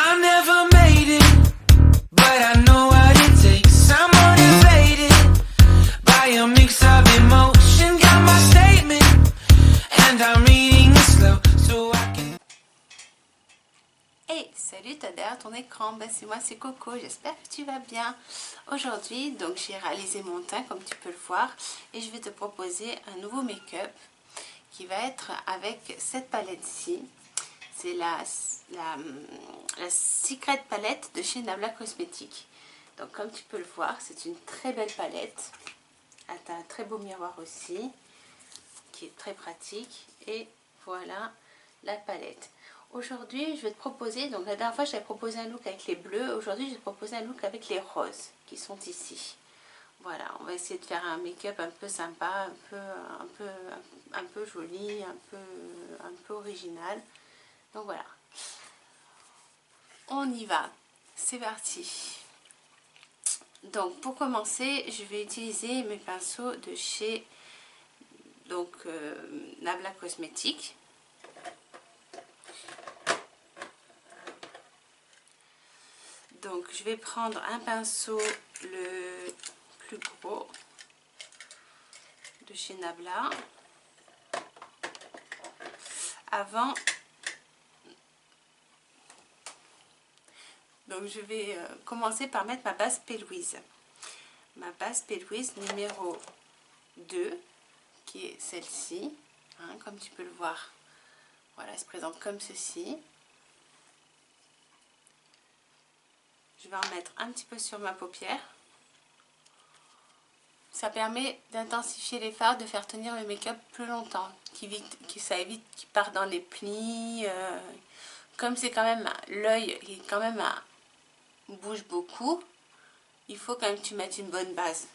I never made it, but I know what it takes. I'm motivated by a mix of emotion. Got my statement, and I'm reading it slow so I can. Hey, salut, t'as derrière ton écran, c'est moi, c'est Coco, j'espère que tu vas bien. Aujourd'hui, donc j'ai réalisé mon teint comme tu peux le voir et je vais te proposer un nouveau make-up qui va être avec cette palette-ci. C'est la Secret Palette de chez Nabla Cosmetics. Donc comme tu peux le voir, c'est une très belle palette. Elle a un très beau miroir aussi, qui est très pratique. Et voilà la palette. Aujourd'hui, je vais te proposer, donc la dernière fois, j'avais proposé un look avec les bleus. Aujourd'hui, je vais te proposer un look avec les roses qui sont ici. Voilà, on va essayer de faire un make-up un peu sympa, un peu joli, un peu original. Donc voilà, on y va, c'est parti. Donc pour commencer, je vais utiliser mes pinceaux de chez Nabla Cosmetics. Donc je vais prendre un pinceau le plus gros de chez Nabla. Avant, donc je vais commencer par mettre ma base P. Louise. Ma base P. Louise numéro 2, qui est celle-ci, hein, comme tu peux le voir. Voilà, elle se présente comme ceci. Je vais en mettre un petit peu sur ma paupière. Ça permet d'intensifier les fards, de faire tenir le make-up plus longtemps, ça évite qu'il parte dans les plis. Comme c'est quand même l'œil qui quand même bouge beaucoup, il faut quand même que tu mettes une bonne base.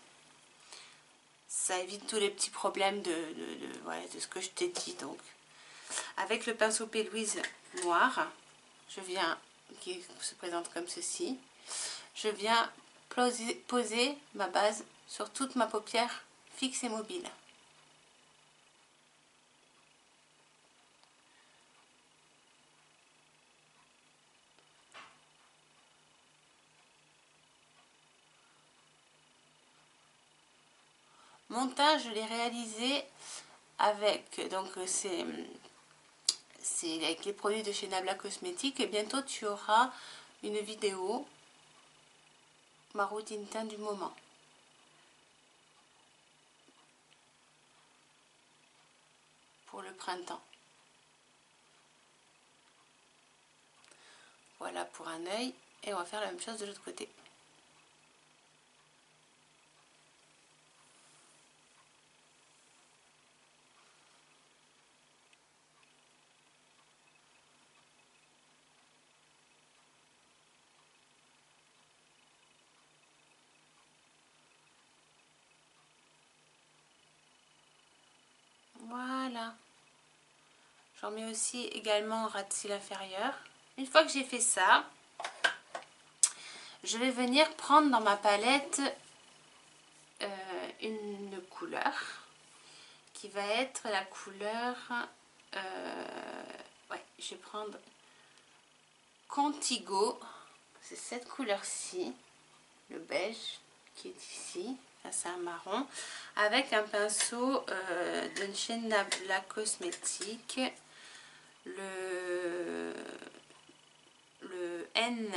Ça évite tous les petits problèmes de ce que je t'ai dit. Donc, avec le pinceau P. Louise noir, qui se présente comme ceci, je viens poser ma base sur toute ma paupière fixe et mobile. Mon teint, je l'ai réalisé avec, donc c'est avec les produits de chez Nabla Cosmetics, et bientôt tu auras une vidéo, ma routine teint du moment. Pour le printemps. Voilà pour un œil, et on va faire la même chose de l'autre côté. Voilà. J'en mets aussi également en ras de cils inférieur. Une fois que j'ai fait ça, je vais venir prendre dans ma palette une couleur qui va être la couleur, je vais prendre Contigo, c'est cette couleur-ci, le beige qui est ici, c'est un marron, avec un pinceau de chez Nabla Cosmetics, le N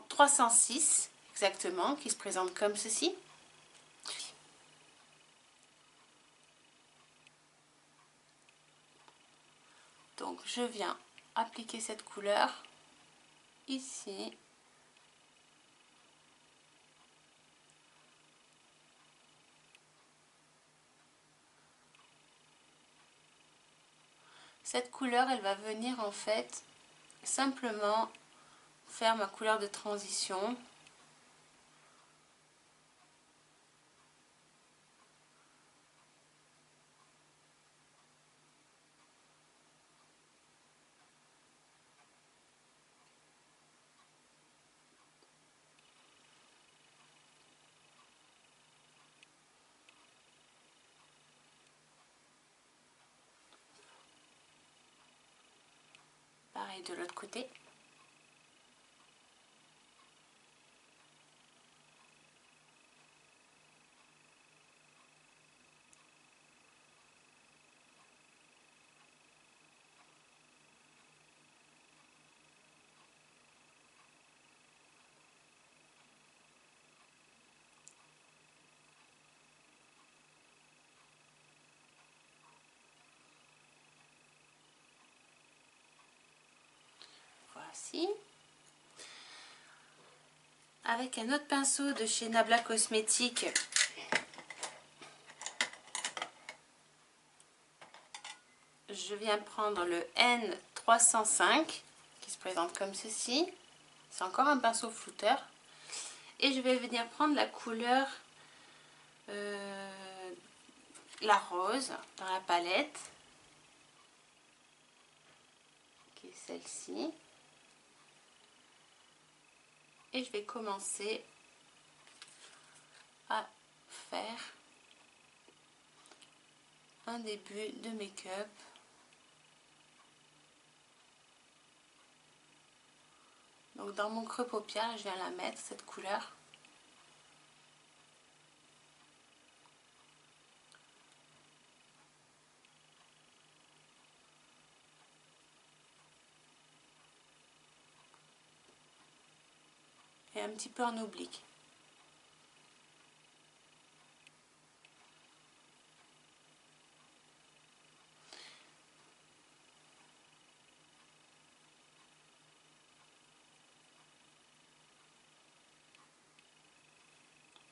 306 exactement, qui se présente comme ceci. Donc je viens appliquer cette couleur ici. Cette couleur, elle va venir en fait simplement faire ma couleur de transition. Pareil de l'autre côté. Voici. Avec un autre pinceau de chez Nabla Cosmétiques, je viens prendre le N305 qui se présente comme ceci. C'est encore un pinceau flouteur. Et je vais venir prendre la couleur la rose dans la palette, qui est celle-ci. Et je vais commencer à faire un début de make-up. Donc dans mon creux paupière, je viens la mettre, cette couleur. Et un petit peu en oblique.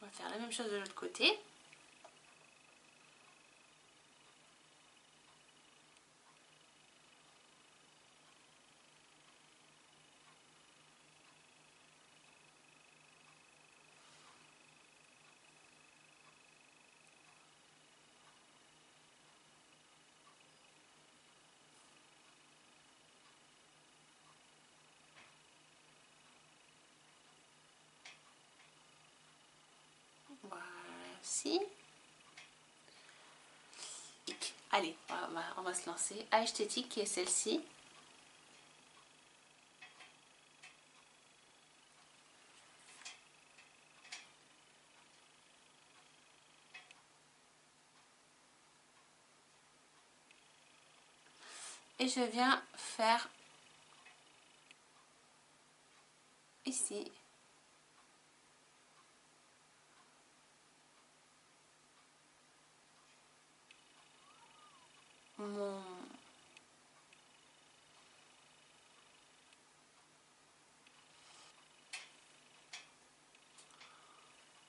On va faire la même chose de l'autre côté. Voici. Allez, on va se lancer. À esthétique qui est celle-ci. Et je viens faire ici mon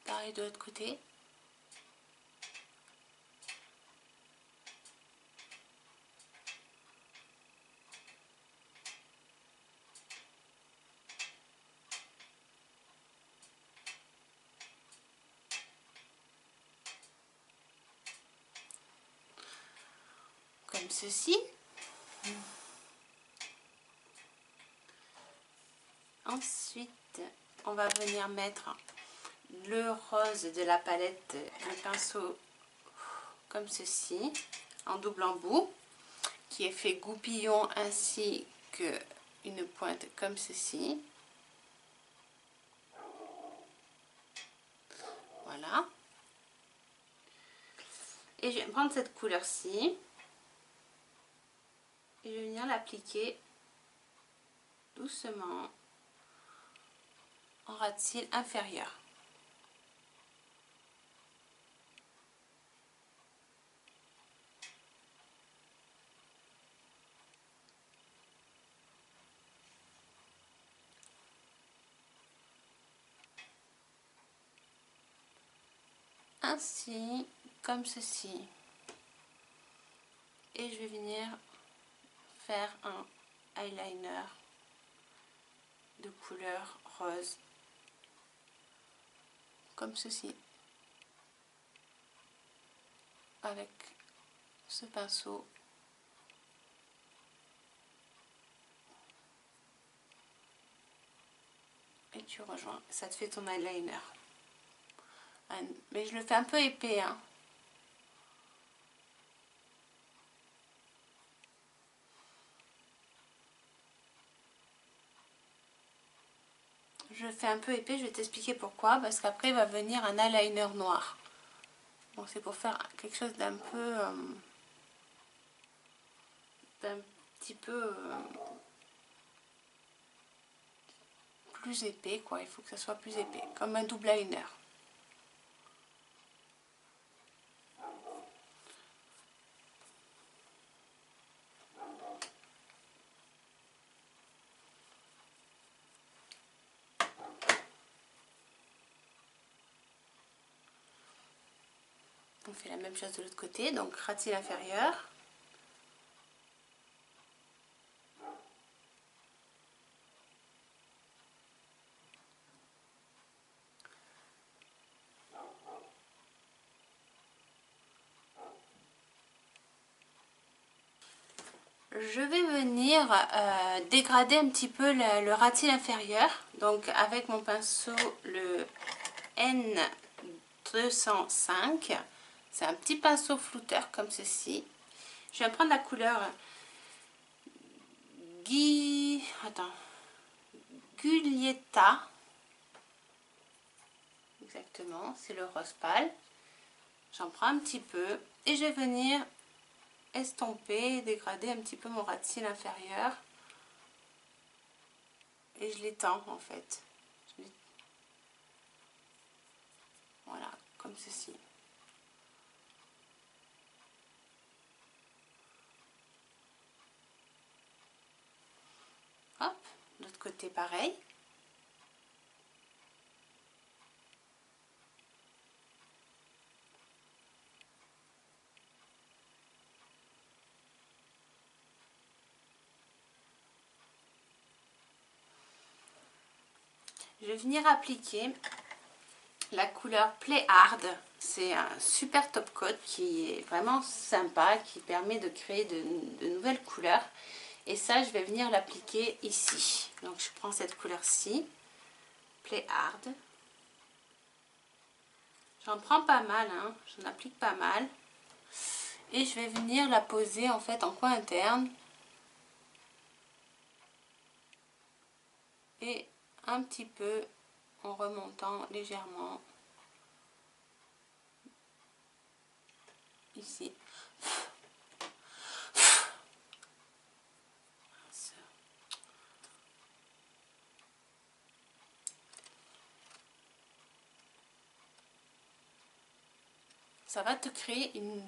pareil de l'autre côté. Comme ceci. Ensuite, on va venir mettre le rose de la palette, un pinceau comme ceci, en double embout, qui est fait goupillon ainsi que une pointe comme ceci. Voilà. Et je vais prendre cette couleur-ci et je vais venir l'appliquer doucement en ras de cils inférieur. Ainsi, comme ceci. Et je vais venir faire un eyeliner de couleur rose, comme ceci, avec ce pinceau. Et tu rejoins, ça te fait ton eyeliner. Mais je le fais un peu épais, hein. Je le fais un peu épais, je vais t'expliquer pourquoi, parce qu'après il va venir un eyeliner noir. Bon, c'est pour faire quelque chose d'un peu d'un petit peu plus épais, quoi. Il faut que ça soit plus épais, comme un double eyeliner. fait la même chose de l'autre côté, donc ratil inférieur. Je vais venir dégrader un petit peu le ratil inférieur, donc avec mon pinceau le N205. C'est un petit pinceau flouteur comme ceci. Je vais prendre la couleur Giulietta. Exactement, c'est le rose pâle. J'en prends un petit peu et je vais venir estomper, dégrader un petit peu mon ratil inférieur. Et je l'étends en fait. Voilà, comme ceci. Hop, de l'autre côté pareil. Je vais venir appliquer la couleur Play Hard. C'est un super top coat qui est vraiment sympa, qui permet de créer de nouvelles couleurs. Et ça, je vais venir l'appliquer ici. Donc, je prends cette couleur-ci, Play Hard. J'en prends pas mal, hein, j'en applique pas mal. Et je vais venir la poser en fait en coin interne. Et un petit peu en remontant légèrement ici. Ça va te créer une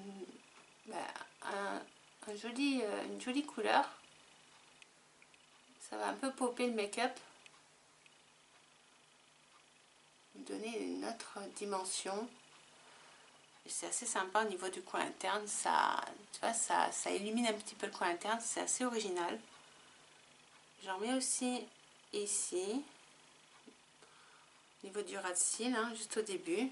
jolie couleur. Ça va un peu popper le make-up, donner une autre dimension. C'est assez sympa au niveau du coin interne. Ça, tu vois, ça illumine un petit peu le coin interne. C'est assez original. J'en mets aussi ici, au niveau du ras de cils, hein, juste au début.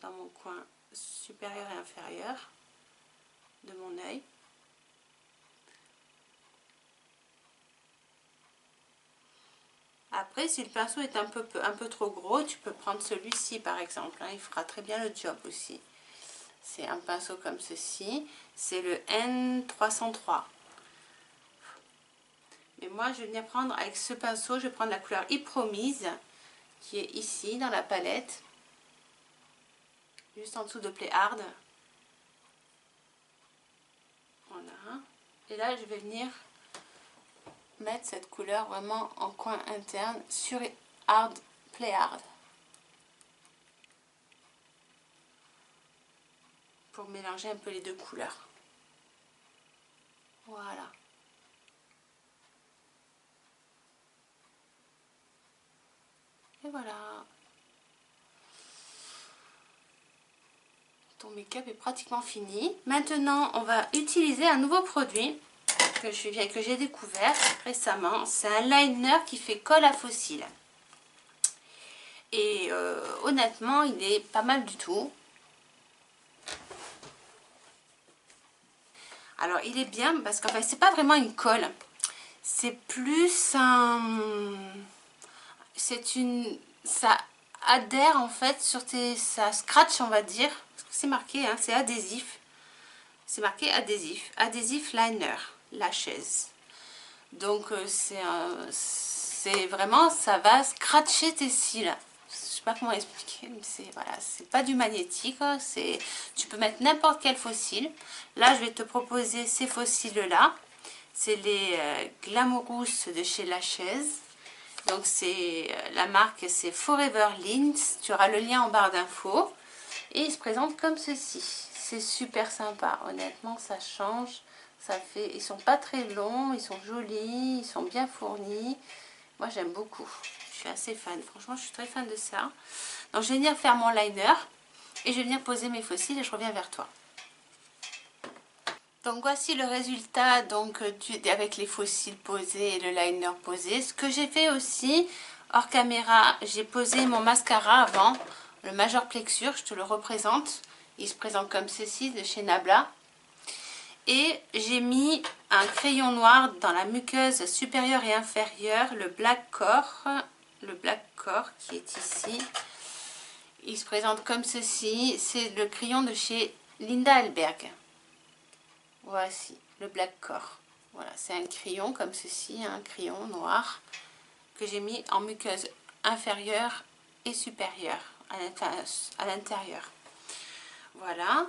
Dans mon coin supérieur et inférieur de mon œil. Après, si le pinceau est un peu trop gros, tu peux prendre celui-ci par exemple, hein, il fera très bien le job aussi. C'est un pinceau comme ceci, c'est le N303. Mais moi, je vais venir prendre avec ce pinceau, je vais prendre la couleur Hypromise, qui est ici dans la palette, juste en dessous de Play Hard. Voilà. Et là, je vais venir mettre cette couleur vraiment en coin interne sur Hard, Play Hard. Pour mélanger un peu les deux couleurs. Voilà. Et voilà. Ton make-up est pratiquement fini. Maintenant, on va utiliser un nouveau produit que j'ai découvert récemment. C'est un liner qui fait colle à faux cils. Et honnêtement, il est pas mal du tout. Alors, il est bien parce qu'en fait, c'est pas vraiment une colle. C'est plus un... Ça adhère en fait sur tes... Ça scratch, on va dire. C'est marqué, hein, c'est adhésif. C'est marqué adhésif. Adhésif liner, lashes. Donc, c'est vraiment... Ça va scratcher tes cils. Je sais pas comment expliquer, mais c'est voilà, c'est pas du magnétique, tu peux mettre n'importe quel faux cil. Là, je vais te proposer ces faux cils là, c'est les Glamourous de chez Lashes. Donc c'est la marque, c'est Forever Links. Tu auras le lien en barre d'infos et ils se présentent comme ceci. C'est super sympa, honnêtement, ça change, ça fait. Ils sont pas très longs, ils sont jolis, ils sont bien fournis. Moi, j'aime beaucoup. Je suis assez fan. Franchement, je suis très fan de ça. Donc, je vais venir faire mon liner. Et je vais venir poser mes fossiles et je reviens vers toi. Donc voici le résultat donc, avec les fossiles posés et le liner posé. Ce que j'ai fait aussi, hors caméra, j'ai posé mon mascara avant, le Major Plexure, je te le représente. Il se présente comme ceci de chez Nabla. Et j'ai mis un crayon noir dans la muqueuse supérieure et inférieure, le Black Core qui est ici. Il se présente comme ceci, c'est le crayon de chez Linda Elberg. Voici le Black Core. Voilà, c'est un crayon comme ceci, un crayon noir que j'ai mis en muqueuse inférieure et supérieure à l'intérieur. Voilà.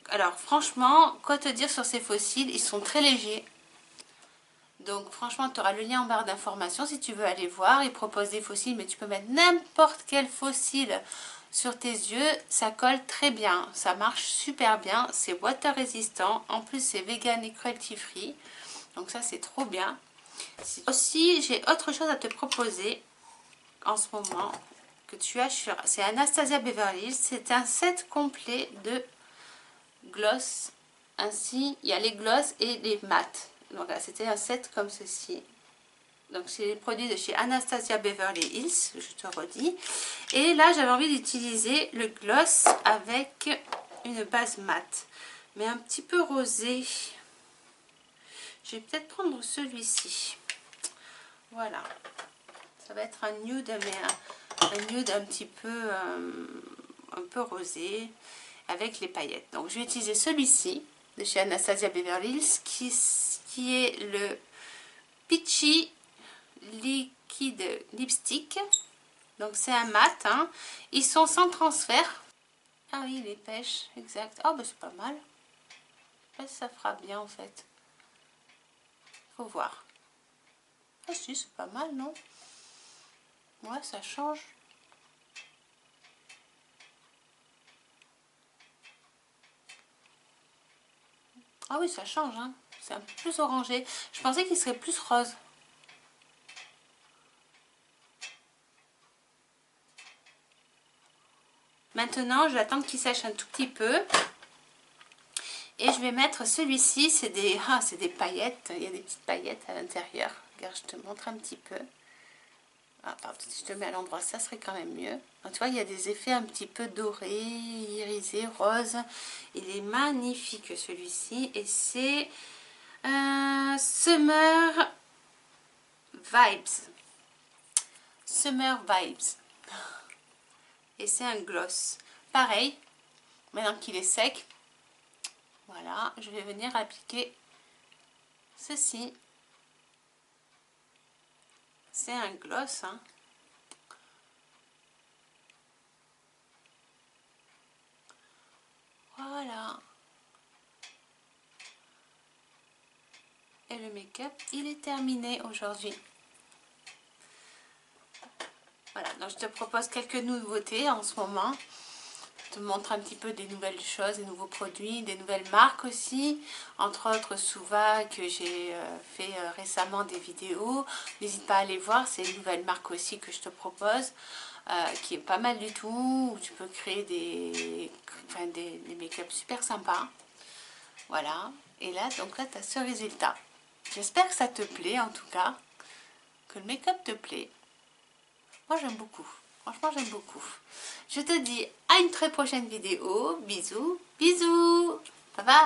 Alors franchement, quoi te dire sur ces fossiles? Ils sont très légers. Donc franchement, tu auras le lien en barre d'informations si tu veux aller voir. Ils proposent des fossiles, mais tu peux mettre n'importe quel fossile sur tes yeux. Ça colle très bien, ça marche super bien. C'est water résistant. En plus, c'est vegan et cruelty free. Donc ça, c'est trop bien. Aussi, j'ai autre chose à te proposer en ce moment que tu as sur... C'est Anastasia Beverly Hills. C'est un set complet de gloss. Ainsi, il y a les gloss et les mat. Donc là, c'était un set comme ceci. Donc c'est les produits de chez Anastasia Beverly Hills, je te redis. Et là, j'avais envie d'utiliser le gloss avec une base mat, mais un petit peu rosé. Je vais peut-être prendre celui-ci. Voilà. Ça va être un nude, mais un nude un petit peu, un peu rosé avec les paillettes. Donc je vais utiliser celui-ci de chez Anastasia Beverly Hills qui est le Peachy Liquid Lipstick. Donc c'est un mat, hein. Ils sont sans transfert. Ah oui, les pêches, exact. Oh bah c'est pas mal. Je sais pas si ça fera bien en fait. Faut voir. Ah si, c'est pas mal, non? Ouais, ça change. Ah oui, ça change, hein. C'est un peu plus orangé. Je pensais qu'il serait plus rose. Maintenant, je vais attendre qu'il sèche un tout petit peu. Et je vais mettre celui-ci. C'est des paillettes. Il y a des petites paillettes à l'intérieur. Regarde, je te montre un petit peu. Ah, pardon, si je te mets à l'endroit, ça serait quand même mieux. Donc, tu vois, il y a des effets un petit peu dorés, irisés, roses. Il est magnifique celui-ci. Et c'est Summer Vibes. Summer Vibes. Et c'est un gloss. Pareil, maintenant qu'il est sec, voilà, je vais venir appliquer ceci. C'est un gloss, hein. Voilà. Et le make-up, il est terminé aujourd'hui. Voilà, donc je te propose quelques nouveautés en ce moment. Je te montre un petit peu des nouvelles choses, des nouveaux produits, des nouvelles marques aussi. Entre autres, Suva, que j'ai fait récemment des vidéos. N'hésite pas à aller voir, c'est une nouvelle marque aussi que je te propose. Qui est pas mal du tout, où tu peux créer des make-up super sympas. Voilà, et là, donc là, tu as ce résultat. J'espère que ça te plaît en tout cas, que le make-up te plaît. Moi, j'aime beaucoup. Franchement, j'aime beaucoup. Je te dis à une très prochaine vidéo. Bisous, bisous. Bye bye.